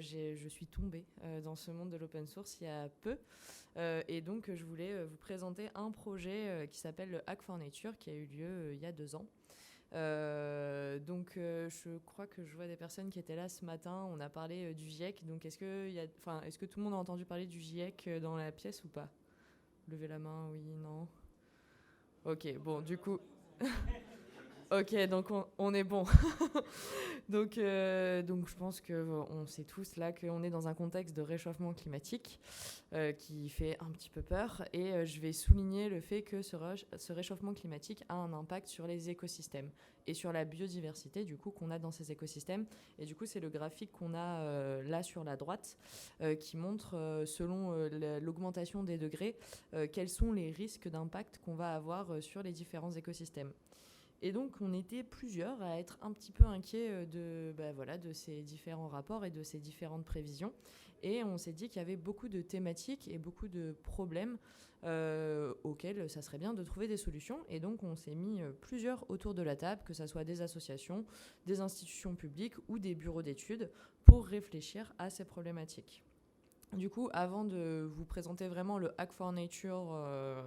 je suis tombée dans ce monde de l'open source il y a peu. Et donc, je voulais vous présenter un projet qui s'appelle le Hack for Nature, qui a eu lieu il y a 2 ans. Je crois que je vois des personnes qui étaient là ce matin. On a parlé du GIEC. Donc, est-ce que tout le monde a entendu parler du GIEC dans la pièce ou pas? Levez la main, oui, non. Ok, bon, du coup... Ok, donc on est bon. Donc je pense qu'on sait tous là qu'on est dans un contexte de réchauffement climatique qui fait un petit peu peur. Et je vais souligner le fait que ce réchauffement climatique a un impact sur les écosystèmes et sur la biodiversité du coup qu'on a dans ces écosystèmes. Et du coup, c'est le graphique qu'on a là sur la droite qui montre, selon l'augmentation des degrés, quels sont les risques d'impact qu'on va avoir sur les différents écosystèmes. Et donc, on était plusieurs à être un petit peu inquiets de ces différents rapports et de ces différentes prévisions. Et on s'est dit qu'il y avait beaucoup de thématiques et beaucoup de problèmes auxquels ça serait bien de trouver des solutions. Et donc, on s'est mis plusieurs autour de la table, que ce soit des associations, des institutions publiques ou des bureaux d'études, pour réfléchir à ces problématiques. Du coup, avant de vous présenter vraiment le Hack for Nature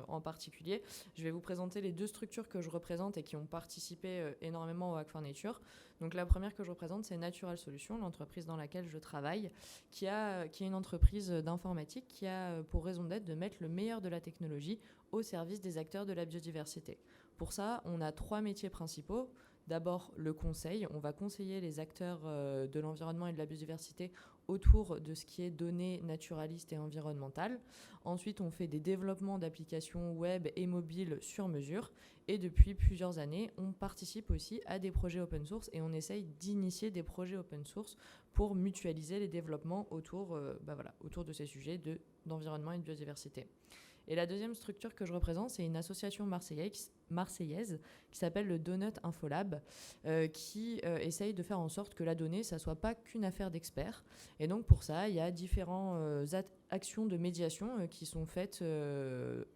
en particulier, je vais vous présenter les 2 structures que je représente et qui ont participé énormément au Hack for Nature. Donc la première que je représente, c'est Natural Solutions, l'entreprise dans laquelle je travaille, qui est une entreprise d'informatique qui a pour raison d'être de mettre le meilleur de la technologie au service des acteurs de la biodiversité. Pour ça, on a 3 métiers principaux. D'abord, le conseil. On va conseiller les acteurs de l'environnement et de la biodiversité autour de ce qui est données naturalistes et environnementales. Ensuite, on fait des développements d'applications web et mobiles sur mesure. Et depuis plusieurs années, on participe aussi à des projets open source et on essaye d'initier des projets open source pour mutualiser les développements autour de ces sujets d'environnement et de biodiversité. Et la deuxième structure que je représente, c'est une association marseillaise qui s'appelle le Donut Infolab, qui essaye de faire en sorte que la donnée, ça ne soit pas qu'une affaire d'experts. Et donc pour ça, il y a différentes actions de médiation qui sont faites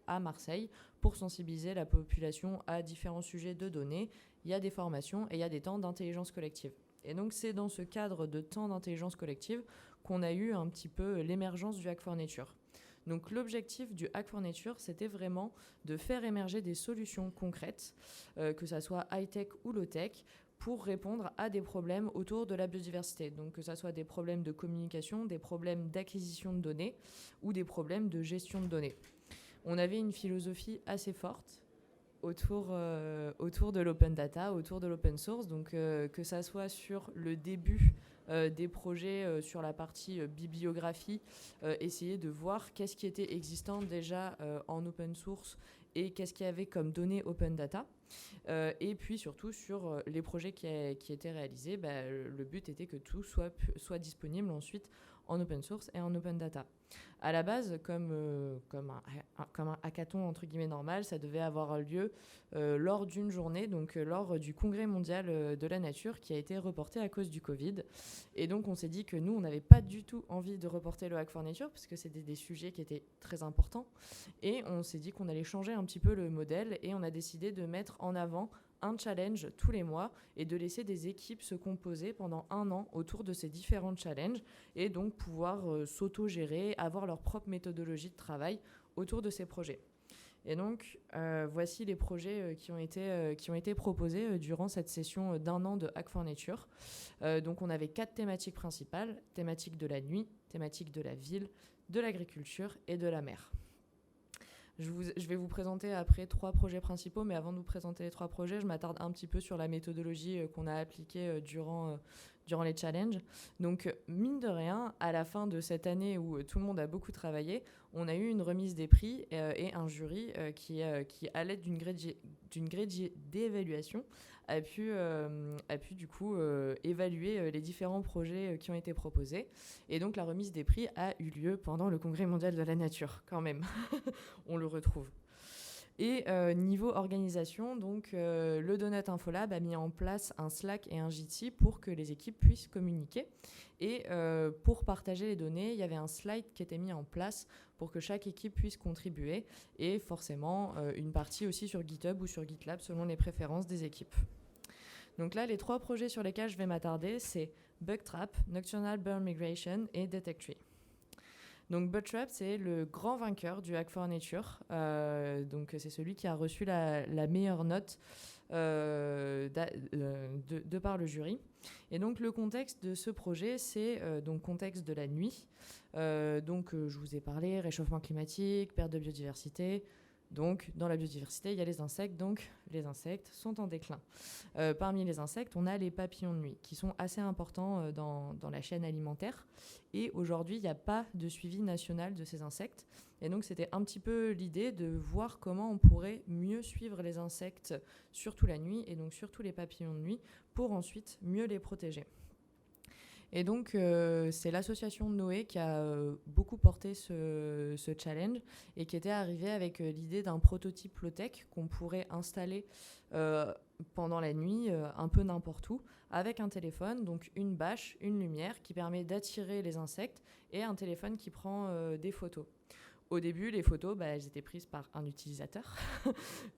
à Marseille pour sensibiliser la population à différents sujets de données. Il y a des formations et il y a des temps d'intelligence collective. Et donc c'est dans ce cadre de temps d'intelligence collective qu'on a eu un petit peu l'émergence du Hack for Nature. Donc l'objectif du Hack for Nature, c'était vraiment de faire émerger des solutions concrètes, que ça soit high-tech ou low-tech, pour répondre à des problèmes autour de la biodiversité. Donc que ça soit des problèmes de communication, des problèmes d'acquisition de données ou des problèmes de gestion de données. On avait une philosophie assez forte autour de l'open data, autour de l'open source, donc que ça soit sur le début des projets sur la partie bibliographie, essayer de voir qu'est-ce qui était existant déjà en open source et qu'est-ce qu'il y avait comme données open data. Et puis surtout sur les projets qui étaient réalisés, le but était que tout soit disponible ensuite en open source et en open data. À la base, comme un hackathon entre guillemets normal, ça devait avoir lieu lors d'une journée, donc lors du Congrès mondial de la nature qui a été reporté à cause du Covid. Et donc on s'est dit que nous, on n'avait pas du tout envie de reporter le Hack for Nature parce que c'était des sujets qui étaient très importants. Et on s'est dit qu'on allait changer un petit peu le modèle et on a décidé de mettre en avant un challenge tous les mois et de laisser des équipes se composer pendant 1 an autour de ces différents challenges et donc pouvoir s'auto-gérer, avoir leur propre méthodologie de travail autour de ces projets. Et donc, voici les projets qui ont été proposés durant cette session d'1 an de Hack for Nature. Donc, on avait 4 thématiques principales, thématique de la nuit, thématique de la ville, de l'agriculture et de la mer. Je vais vous présenter après 3 projets principaux, mais avant de vous présenter les 3 projets, je m'attarde un petit peu sur la méthodologie qu'on a appliquée durant les challenges. Donc, mine de rien, à la fin de cette année où tout le monde a beaucoup travaillé, on a eu une remise des prix et un jury qui, à l'aide d'une grille d'évaluation, a pu du coup évaluer les différents projets qui ont été proposés. Et donc, la remise des prix a eu lieu pendant le Congrès mondial de la nature, quand même. On le retrouve. Et niveau organisation, donc, le Donut Infolab a mis en place un Slack et un Jitsi pour que les équipes puissent communiquer. Et pour partager les données, il y avait un slide qui était mis en place pour que chaque équipe puisse contribuer. Et forcément, une partie aussi sur GitHub ou sur GitLab selon les préférences des équipes. Donc là, les 3 projets sur lesquels je vais m'attarder, c'est Bugtrap, Nocturnal Bird Migration et Detectree. Donc Bugtrap, c'est le grand vainqueur du Hack for Nature. Donc c'est celui qui a reçu la meilleure note de par le jury. Et donc le contexte de ce projet, c'est donc contexte de la nuit. Je vous ai parlé, réchauffement climatique, perte de biodiversité. Donc, dans la biodiversité, il y a les insectes, donc les insectes sont en déclin. Parmi les insectes, on a les papillons de nuit, qui sont assez importants dans la chaîne alimentaire. Et aujourd'hui, il n'y a pas de suivi national de ces insectes. Et donc, c'était un petit peu l'idée de voir comment on pourrait mieux suivre les insectes, surtout la nuit, et donc surtout les papillons de nuit, pour ensuite mieux les protéger. Et donc, c'est l'association Noé qui a beaucoup porté ce challenge et qui était arrivée avec l'idée d'un prototype low-tech qu'on pourrait installer pendant la nuit, un peu n'importe où, avec un téléphone, donc une bâche, une lumière qui permet d'attirer les insectes et un téléphone qui prend des photos. Au début, les photos, elles étaient prises par un utilisateur.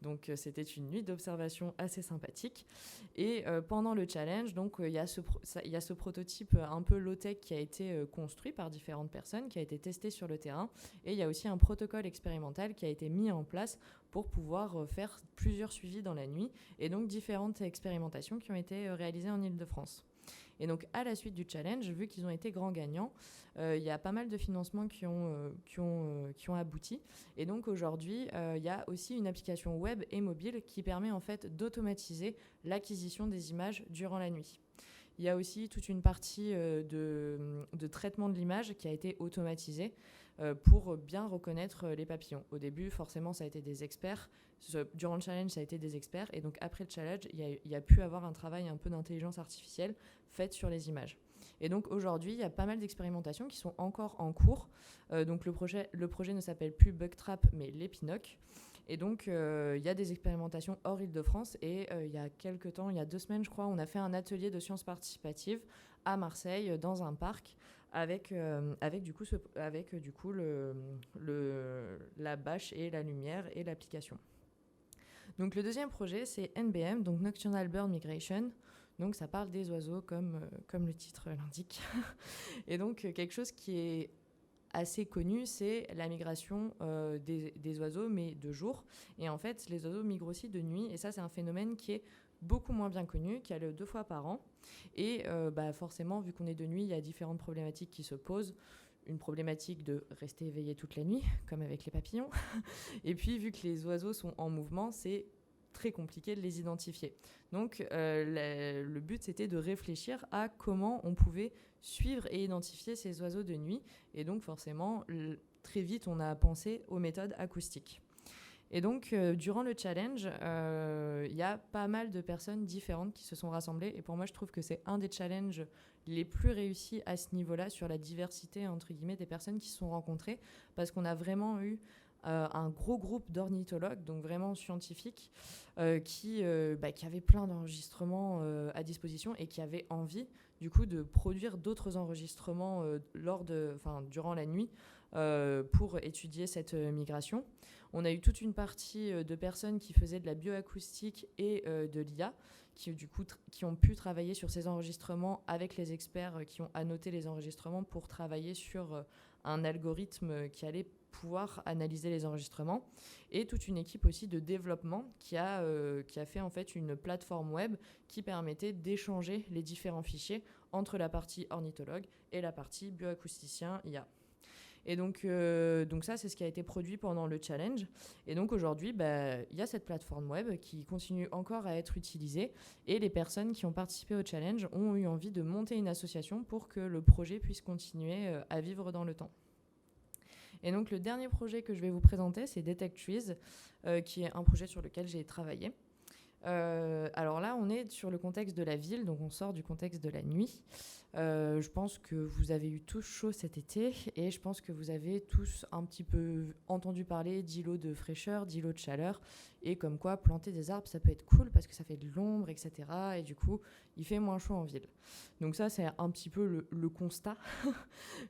Donc, c'était une nuit d'observation assez sympathique. Et pendant le challenge, il y a ce prototype un peu low-tech qui a été construit par différentes personnes, qui a été testé sur le terrain. Et il y a aussi un protocole expérimental qui a été mis en place pour pouvoir faire plusieurs suivis dans la nuit. Et donc, différentes expérimentations qui ont été réalisées en Île-de-France. Et donc, à la suite du challenge, vu qu'ils ont été grands gagnants, il y a pas mal de financements qui ont abouti. Et donc, aujourd'hui, il y a aussi une application web et mobile qui permet en fait d'automatiser l'acquisition des images durant la nuit. Il y a aussi toute une partie de traitement de l'image qui a été automatisée pour bien reconnaître les papillons. Au début, forcément, ça a été des experts. Durant le challenge, ça a été des experts. Et donc, après le challenge, il y a pu avoir un travail un peu d'intelligence artificielle faite sur les images. Et donc, aujourd'hui, il y a pas mal d'expérimentations qui sont encore en cours. Donc, le projet ne s'appelle plus Bugtrap, mais l'Épinoc. Et donc, il y a des expérimentations hors Île-de-France. Et il y a quelques temps, il y a 2 semaines, je crois, on a fait un atelier de sciences participatives à Marseille, dans un parc, avec la bâche et la lumière et l'application. Donc le deuxième projet, c'est NBM, donc Nocturnal Bird Migration. Donc ça parle des oiseaux comme le titre l'indique. Et donc quelque chose qui est assez connu, c'est la migration des oiseaux, mais de jour. Et en fait, les oiseaux migrent aussi de nuit. Et ça, c'est un phénomène qui est beaucoup moins bien connu, qui a lieu 2 fois par an. Et forcément, vu qu'on est de nuit, il y a différentes problématiques qui se posent. Une problématique de rester éveillé toute la nuit, comme avec les papillons. Et puis, vu que les oiseaux sont en mouvement, c'est très compliqué de les identifier. Donc, le but, c'était de réfléchir à comment on pouvait suivre et identifier ces oiseaux de nuit. Et donc, forcément, très vite, on a pensé aux méthodes acoustiques. Et donc, durant le challenge, il y a pas mal de personnes différentes qui se sont rassemblées. Et pour moi, je trouve que c'est un des challenges les plus réussis à ce niveau-là, sur la diversité, entre guillemets, des personnes qui se sont rencontrées. Parce qu'on a vraiment eu un gros groupe d'ornithologues, donc vraiment scientifiques, qui avaient plein d'enregistrements à disposition et qui avaient envie, du coup, de produire d'autres enregistrements durant la nuit pour étudier cette migration. On a eu toute une partie de personnes qui faisaient de la bioacoustique et de l'IA, qui ont pu travailler sur ces enregistrements avec les experts qui ont annoté les enregistrements pour travailler sur un algorithme qui allait pouvoir analyser les enregistrements, et toute une équipe aussi de développement qui a fait en fait une plateforme web qui permettait d'échanger les différents fichiers entre la partie ornithologue et la partie bioacousticien IA. Et donc ça, c'est ce qui a été produit pendant le challenge. Et donc aujourd'hui, il y a cette plateforme web qui continue encore à être utilisée, et les personnes qui ont participé au challenge ont eu envie de monter une association pour que le projet puisse continuer à vivre dans le temps. Et donc le dernier projet que je vais vous présenter, c'est Detectree, qui est un projet sur lequel j'ai travaillé. Alors là, on est sur le contexte de la ville, donc on sort du contexte de la nuit. Je pense que vous avez eu tous chaud cet été, et je pense que vous avez tous un petit peu entendu parler d'îlots de fraîcheur, d'îlots de chaleur. et comme quoi planter des arbres, ça peut être cool parce que ça fait de l'ombre, etc. Et du coup, il fait moins chaud en ville. Donc ça, c'est un petit peu le constat.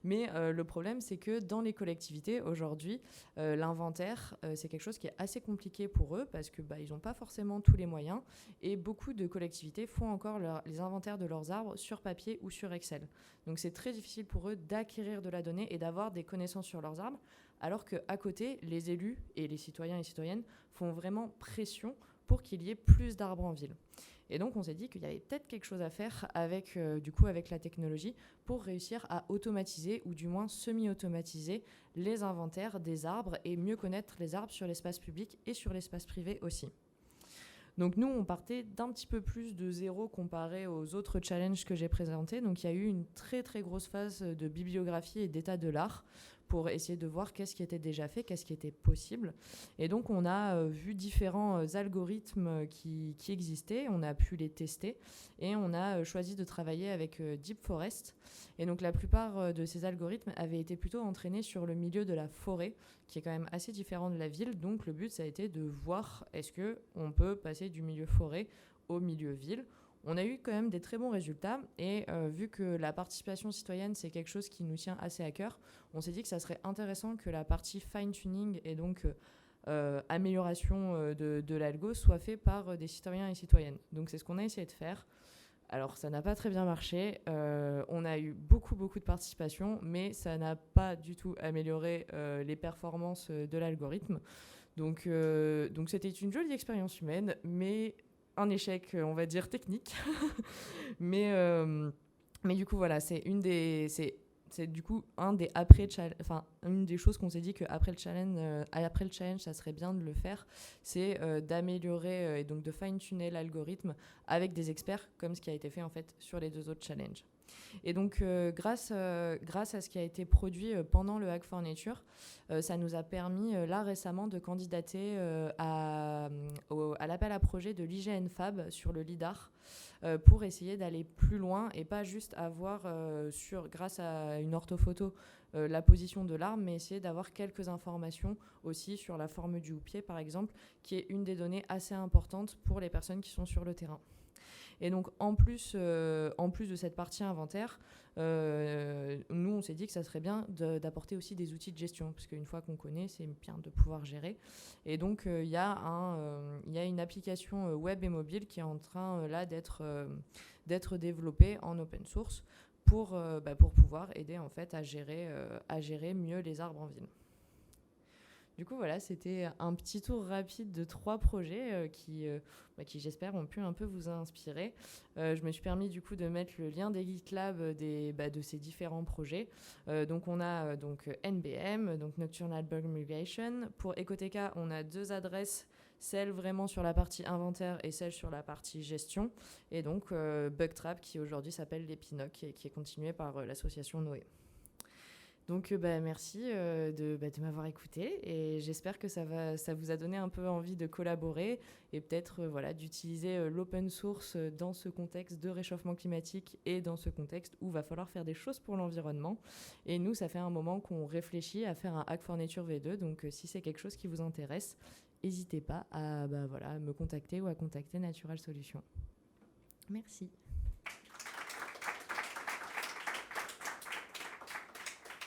Mais le problème, c'est que dans les collectivités, aujourd'hui, l'inventaire, c'est quelque chose qui est assez compliqué pour eux parce que ils n'ont pas forcément tous les moyens. Et beaucoup de collectivités font encore les inventaires de leurs arbres sur papier ou sur Excel. Donc c'est très difficile pour eux d'acquérir de la donnée et d'avoir des connaissances sur leurs arbres, alors qu'à côté, les élus et les citoyens et citoyennes font vraiment pression pour qu'il y ait plus d'arbres en ville. Et donc on s'est dit qu'il y avait peut-être quelque chose à faire avec la technologie pour réussir à automatiser ou du moins semi-automatiser les inventaires des arbres et mieux connaître les arbres sur l'espace public et sur l'espace privé aussi. Donc nous, on partait d'un petit peu plus de zéro comparé aux autres challenges que j'ai présentés. Donc il y a eu une très très grosse phase de bibliographie et d'état de l'art pour essayer de voir qu'est-ce qui était déjà fait, qu'est-ce qui était possible. Et donc on a vu différents algorithmes qui existaient, on a pu les tester et on a choisi de travailler avec Deep Forest. Et donc la plupart de ces algorithmes avaient été plutôt entraînés sur le milieu de la forêt, qui est quand même assez différent de la ville. Donc le but, ça a été de voir est-ce qu'on peut passer du milieu forêt au milieu ville. On a eu quand même des très bons résultats et vu que la participation citoyenne, c'est quelque chose qui nous tient assez à cœur, on s'est dit que ça serait intéressant que la partie fine-tuning et donc amélioration de l'algo soit fait par des citoyens et citoyennes. Donc c'est ce qu'on a essayé de faire. Alors ça n'a pas très bien marché, on a eu beaucoup de participation, mais ça n'a pas du tout amélioré les performances de l'algorithme. Donc c'était une jolie expérience humaine, mais un échec, on va dire, technique. mais du coup, voilà, c'est une des choses qu'on s'est dit qu'après le challenge, ça serait bien de le faire, c'est d'améliorer et donc de fine-tuner l'algorithme avec des experts, comme ce qui a été fait en fait sur les 2 autres challenges. Et donc, grâce à ce qui a été produit pendant le Hack for Nature, ça nous a permis, là récemment, de candidater à l'appel à projet de l'IGN Fab sur le LIDAR pour essayer d'aller plus loin et pas juste avoir, grâce à une orthophoto, la position de l'arbre, mais essayer d'avoir quelques informations aussi sur la forme du houppier, par exemple, qui est une des données assez importantes pour les personnes qui sont sur le terrain. Et donc, en plus de cette partie inventaire, nous, on s'est dit que ça serait bien d'apporter aussi des outils de gestion, parce qu'une fois qu'on connaît, c'est bien de pouvoir gérer. Et donc, il y a une application web et mobile qui est en train là d'être développée en open source pour pouvoir aider en fait à gérer mieux les arbres en ville. Du coup, voilà, c'était un petit tour rapide de 3 projets qui j'espère, ont pu un peu vous inspirer. Je me suis permis, du coup, de mettre le lien des GitLab de ces différents projets. Donc, on a NBM, donc Nocturnal Bug Mitigation. Pour Ecoteka, on a 2 adresses, celle vraiment sur la partie inventaire et celle sur la partie gestion. Et donc, Bugtrap, qui aujourd'hui s'appelle l'Epinoc et qui est continué par l'association Noé. Donc merci de m'avoir écouté et j'espère que ça vous a donné un peu envie de collaborer et peut-être d'utiliser l'open source dans ce contexte de réchauffement climatique et dans ce contexte où il va falloir faire des choses pour l'environnement. Et nous, ça fait un moment qu'on réfléchit à faire un Hack for Nature V2, donc si c'est quelque chose qui vous intéresse, n'hésitez pas à me contacter ou à contacter Natural Solutions. Merci.